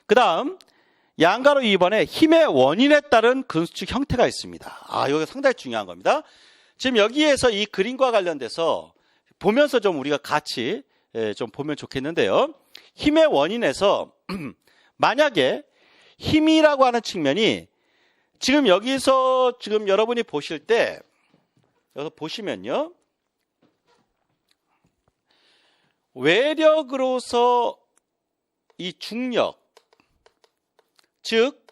그 다음 양가로 2번에 힘의 원인에 따른 근수축 형태가 있습니다. 여기가 상당히 중요한 겁니다. 지금 여기에서 이 그림과 관련돼서 보면서 좀 우리가 같이 좀 보면 좋겠는데요. 힘의 원인에서 만약에 힘이라고 하는 측면이 지금 여기서 지금 여러분이 보실 때 여기서 보시면요. 외력으로서 이 중력, 즉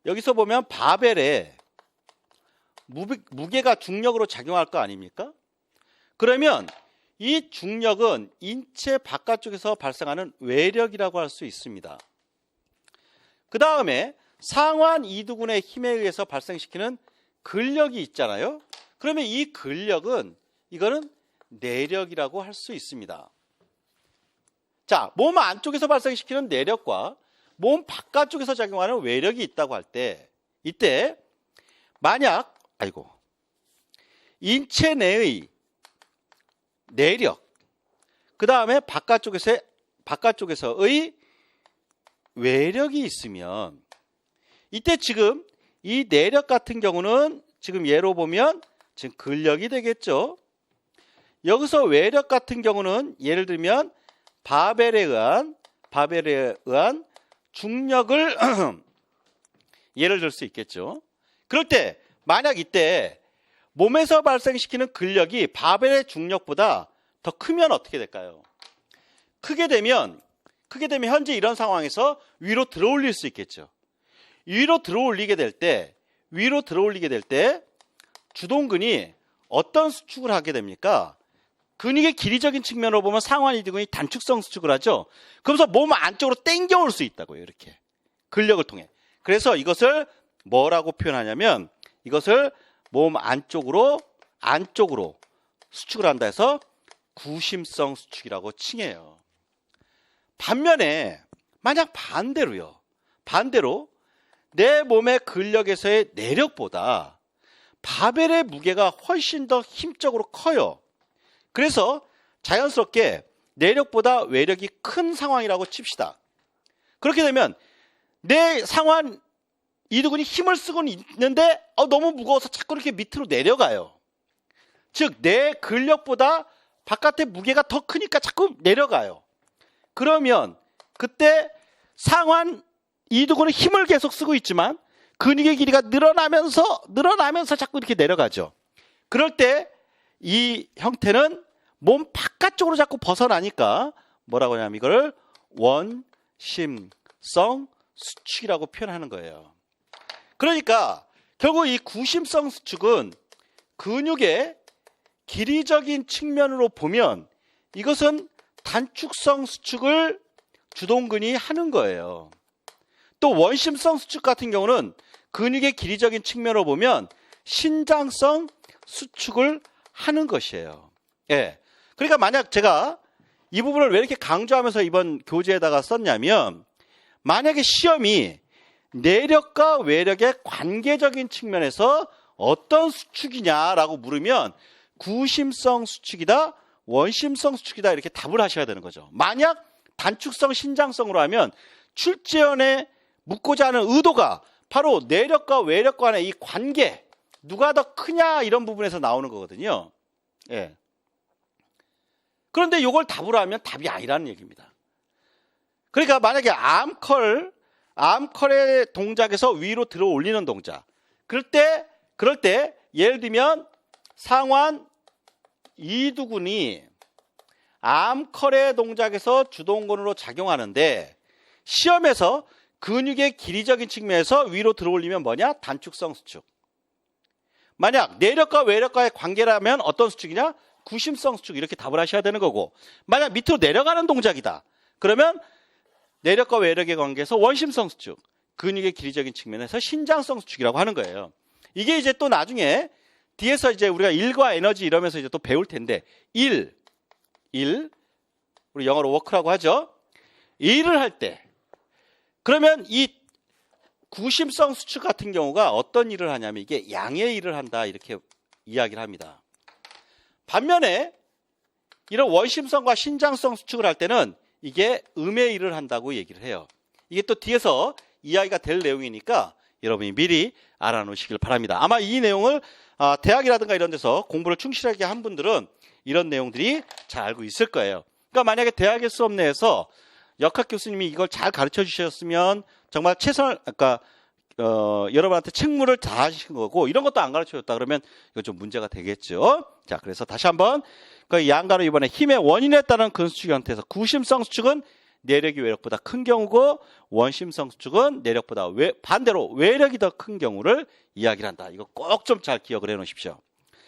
여기서 보면 바벨에 무게가 중력으로 작용할 거 아닙니까? 그러면 이 중력은 인체 바깥쪽에서 발생하는 외력이라고 할 수 있습니다. 그 다음에 상완 이두근의 힘에 의해서 발생시키는 근력이 있잖아요. 그러면 이 근력은 이거는 내력이라고 할 수 있습니다. 자, 몸 안쪽에서 발생시키는 내력과 몸 바깥쪽에서 작용하는 외력이 있다고 할 때 이때 만약 인체 내의 내력 그 다음에 바깥쪽에서의 외력이 있으면 이때 지금 이 내력 같은 경우는 지금 예로 보면 지금 근력이 되겠죠. 여기서 외력 같은 경우는 예를 들면 바벨에 의한 중력을 예를 들 수 있겠죠. 그럴 때 만약 이때 몸에서 발생시키는 근력이 바벨의 중력보다 더 크면 어떻게 될까요? 크게 되면 현재 이런 상황에서 위로 들어올릴 수 있겠죠. 위로 들어올리게 될 때 주동근이 어떤 수축을 하게 됩니까? 근육의 길이적인 측면으로 보면 상완 이두근이 단축성 수축을 하죠. 그러면서 몸 안쪽으로 당겨올 수 있다고요. 이렇게 근력을 통해. 그래서 이것을 뭐라고 표현하냐면 이것을 몸 안쪽으로 수축을 한다 해서 구심성 수축이라고 칭해요. 반면에 만약 반대로 내 몸의 근력에서의 내력보다 바벨의 무게가 훨씬 더 힘적으로 커요. 그래서 자연스럽게 내력보다 외력이 큰 상황이라고 칩시다. 그렇게 되면 내 상완 이두근이 힘을 쓰고 있는데 너무 무거워서 자꾸 이렇게 밑으로 내려가요. 즉 내 근력보다 바깥의 무게가 더 크니까 자꾸 내려가요. 그러면 그때 상완 이두근은 힘을 계속 쓰고 있지만 근육의 길이가 늘어나면서 자꾸 이렇게 내려가죠. 그럴 때 이 형태는 몸 바깥쪽으로 자꾸 벗어나니까 뭐라고 하냐면 이걸 원심성 수축이라고 표현하는 거예요. 그러니까 결국 이 구심성 수축은 근육의 길이적인 측면으로 보면 이것은 단축성 수축을 주동근이 하는 거예요. 또 원심성 수축 같은 경우는 근육의 길이적인 측면으로 보면 신장성 수축을 하는 것이에요. 예. 그러니까 만약 제가 이 부분을 왜 이렇게 강조하면서 이번 교재에다가 썼냐면 만약에 시험이 내력과 외력의 관계적인 측면에서 어떤 수축이냐라고 물으면 구심성 수축이다, 원심성 수축이다 이렇게 답을 하셔야 되는 거죠. 만약 단축성, 신장성으로 하면 출제원의 묻고자 하는 의도가 바로 내력과 외력 간의 이 관계, 누가 더 크냐 이런 부분에서 나오는 거거든요. 예. 그런데 이걸 답으로 하면 답이 아니라는 얘기입니다. 그러니까 만약에 암컬의 동작에서 위로 들어 올리는 동작. 그럴 때 예를 들면 상완 이두근이 암컬의 동작에서 주동근으로 작용하는데 시험에서 근육의 길이적인 측면에서 위로 들어 올리면 뭐냐? 단축성 수축. 만약 내력과 외력과의 관계라면 어떤 수축이냐? 구심성 수축 이렇게 답을 하셔야 되는 거고 만약 밑으로 내려가는 동작이다. 그러면 내력과 외력의 관계에서 원심성 수축, 근육의 길이적인 측면에서 신장성 수축이라고 하는 거예요. 이게 이제 또 나중에 뒤에서 이제 우리가 일과 에너지 이러면서 이제 또 배울 텐데 일 우리 영어로 워크라고 하죠. 일을 할 때 그러면 이 구심성 수축 같은 경우가 어떤 일을 하냐면 이게 양의 일을 한다 이렇게 이야기를 합니다. 반면에 이런 원심성과 신장성 수축을 할 때는 이게 음의 일을 한다고 얘기를 해요. 이게 또 뒤에서 이야기가 될 내용이니까 여러분이 미리 알아놓으시길 바랍니다. 아마 이 내용을 대학이라든가 이런 데서 공부를 충실하게 한 분들은 이런 내용들이 잘 알고 있을 거예요. 그러니까 만약에 대학의 수업 내에서 역학 교수님이 이걸 잘 가르쳐 주셨으면 정말 최선을, 그러니까 여러분한테 책무를 다하신 거고 이런 것도 안 가르쳐 줬다 그러면 이거 좀 문제가 되겠죠. 자, 그래서 다시 한번 그 양가로 이번에 힘의 원인에 따른 근수축 형태에서 구심성 수축은 내력이 외력보다 큰 경우고 원심성 수축은 내력보다 반대로 외력이 더 큰 경우를 이야기를 한다. 이거 꼭 좀 잘 기억을 해 놓으십시오.